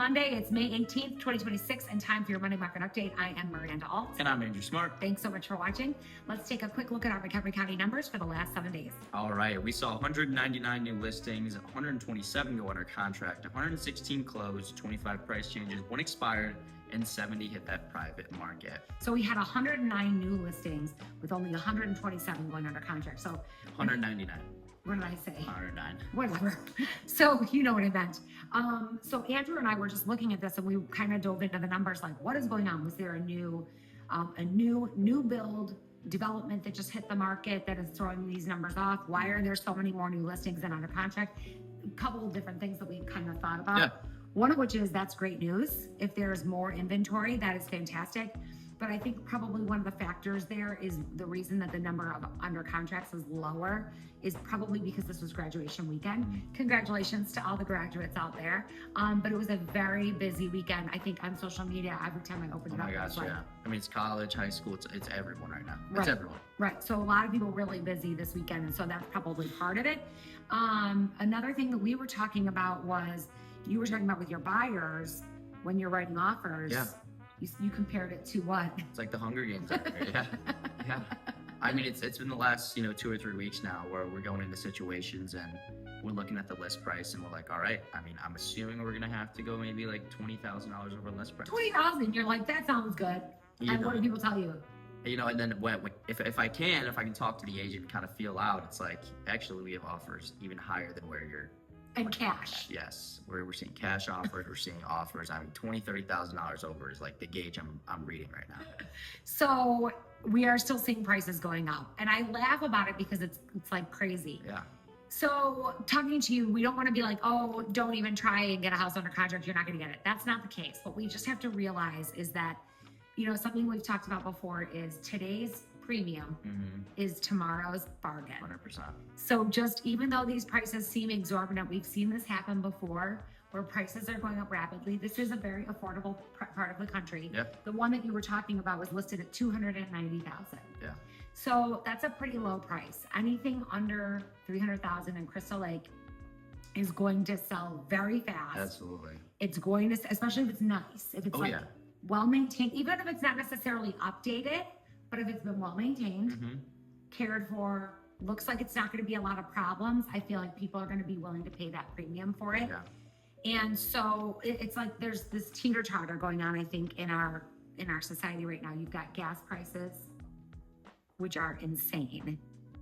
Monday. It's May 18th, 2026, and time for your Monday Market Update. I am Miranda Andrew. And I'm Andrew Smart. Thanks so much for watching. Let's take a quick look at our McHenry County numbers for the last 7 days. All right, we saw 199 new listings, 127 go under contract, 116 closed, 25 price changes, 1 expired, and 70 hit that private market. So we had 109 new listings with only 127 going under contract. So 199. What did I say? 109. Whatever. So you know what I meant. So Andrew and I were just looking at this, and we kind of dove into the numbers. Like, what is going on? Was there a new build development that just hit the market that is throwing these numbers off? Why are there so many more new listings than under contract? A couple of different things that we kind of thought about. Yeah. One of which is that's great news. If there's more inventory, that is fantastic. But I think probably one of the factors there is the reason that the number of under contracts is lower is probably because this was graduation weekend. Congratulations to all the graduates out there. But it was a very busy weekend. I think on social media, every time I opened it up, Oh my gosh, like, yeah. I mean, it's college, high school, it's everyone right now. It's Right. everyone. Right. So a lot of people really busy this weekend, and so that's probably part of it. Another thing that we were talking about was you were talking about with your buyers when you're writing offers. Yeah. You compared it to what? It's like the Hunger Games out there. Yeah. Yeah. I mean, it's been the last, 2 or 3 weeks now where we're going into situations and we're looking at the list price and we're like, all right, I mean, I'm assuming we're going to have to go maybe like $20,000 over list price. 20,000. You're like, that sounds good. And what do people tell you? And then if I can talk to the agent and kind of feel out, it's like, actually, we have offers even higher than where you're. And cash. Yes, we're seeing cash offers. We're seeing offers. I mean, $20,000-$30,000 over is like the gauge I'm reading right now. So we are still seeing prices going up, and I laugh about it because it's like crazy. Yeah. So talking to you, we don't want to be like, oh, don't even try and get a house under contract. You're not going to get it. That's not the case. What we just have to realize is that, something we've talked about before is today's premium is tomorrow's bargain. 100%. So just even though these prices seem exorbitant, we've seen this happen before where prices are going up rapidly. This is a very affordable part of the country. Yeah. The one that you were talking about was listed at $290,000. Yeah. So that's a pretty low price. Anything under $300,000 in Crystal Lake is going to sell very fast. Absolutely. It's going to, especially if it's nice, if it's well maintained, even if it's not necessarily updated, but if it's been well maintained, cared for, looks like it's not going to be a lot of problems, I feel like people are going to be willing to pay that premium for it. Yeah. And so it's like there's this teeter-totter going on, I think, in our society right now. You've got gas prices, which are insane.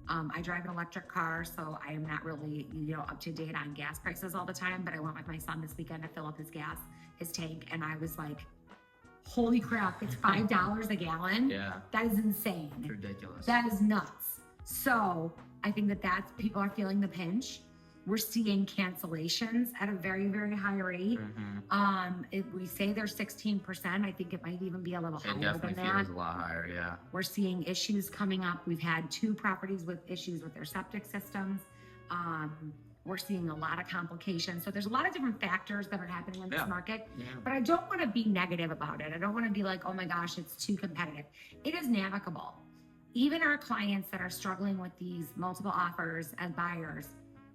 I drive an electric car, so I am not really, up to date on gas prices all the time, but I went with my son this weekend to fill up his tank, and I was like, holy crap, it's $5 a gallon. Yeah. That is insane. It's ridiculous. That is nuts. So I think that's people are feeling the pinch. We're seeing cancellations at a very, very high rate. If we say they're 16%, I think it might even be a little higher than that. It definitely feels a lot higher, yeah. We're seeing issues coming up. We've had 2 properties with issues with their septic systems. We're seeing a lot of complications. So there's a lot of different factors that are happening in this market, but I don't want to be negative about it. I don't want to be like, oh my gosh, it's too competitive. It is navigable. Even our clients that are struggling with these multiple offers as buyers,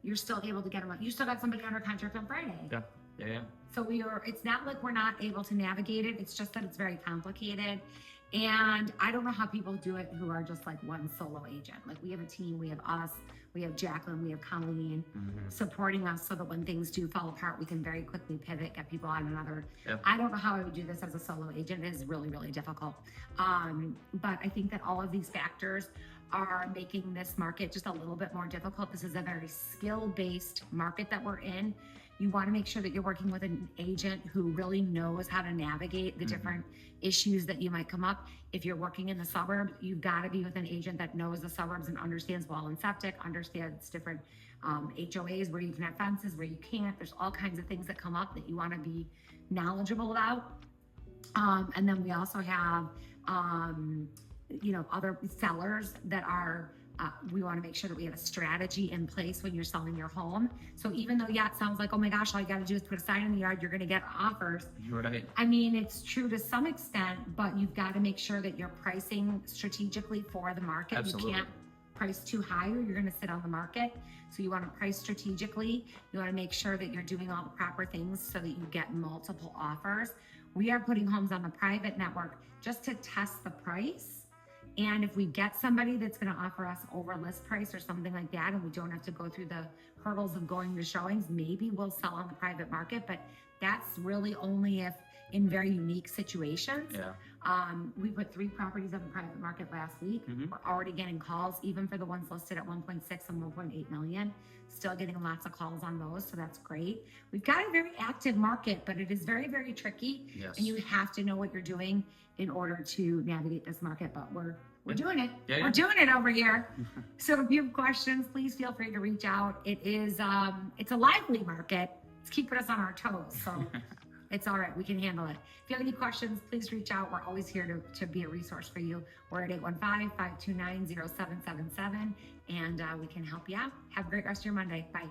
you're still able to get them. You still got somebody under contract on Friday. Yeah. So it's not like we're not able to navigate it. It's just that it's very complicated. And I don't know how people do it who are just like one solo agent. Like we have a team, we have us, we have Jacqueline, we have Colleen supporting us so that when things do fall apart, we can very quickly pivot, get people on another. I don't know how I would do this as a solo agent. It is really, really difficult. But I think that all of these factors are making this market just a little bit more difficult. This is a very skill-based market that we're in. You want to make sure that you're working with an agent who really knows how to navigate the different issues that you might come up. If you're working in the suburbs, you've got to be with an agent that knows the suburbs and understands well and septic, understands different HOAs where you can have fences, where you can't. There's all kinds of things that come up that you want to be knowledgeable about. And then we also have, other sellers that are we want to make sure that we have a strategy in place when you're selling your home. So even though, it sounds like, oh my gosh, all you got to do is put a sign in the yard, you're going to get offers. Right. I mean, it's true to some extent, but you've got to make sure that you're pricing strategically for the market. Absolutely. price too high or you're going to sit on the market. So you want to price strategically. You want to make sure that you're doing all the proper things so that you get multiple offers. We are putting homes on the private network just to test the price. And if we get somebody that's going to offer us over list price or something like that, and we don't have to go through the hurdles of going to showings, maybe we'll sell on the private market, but that's really only if in very unique situations. Yeah. We put 3 properties on the private market last week. We're already getting calls, even for the ones listed at 1.6 and 1.8 million, still getting lots of calls on those. So that's great. We've got a very active market, but it is very, very tricky. Yes. And you have to know what you're doing in order to navigate this market, but we're doing it. Yeah, We're doing it over here. So if you have questions, please feel free to reach out. It is, it's a lively market. It's keeping us on our toes. So it's all right. We can handle it. If you have any questions, please reach out. We're always here to be a resource for you. We're at 815-529-0777, and we can help you out. Have a great rest of your Monday. Bye.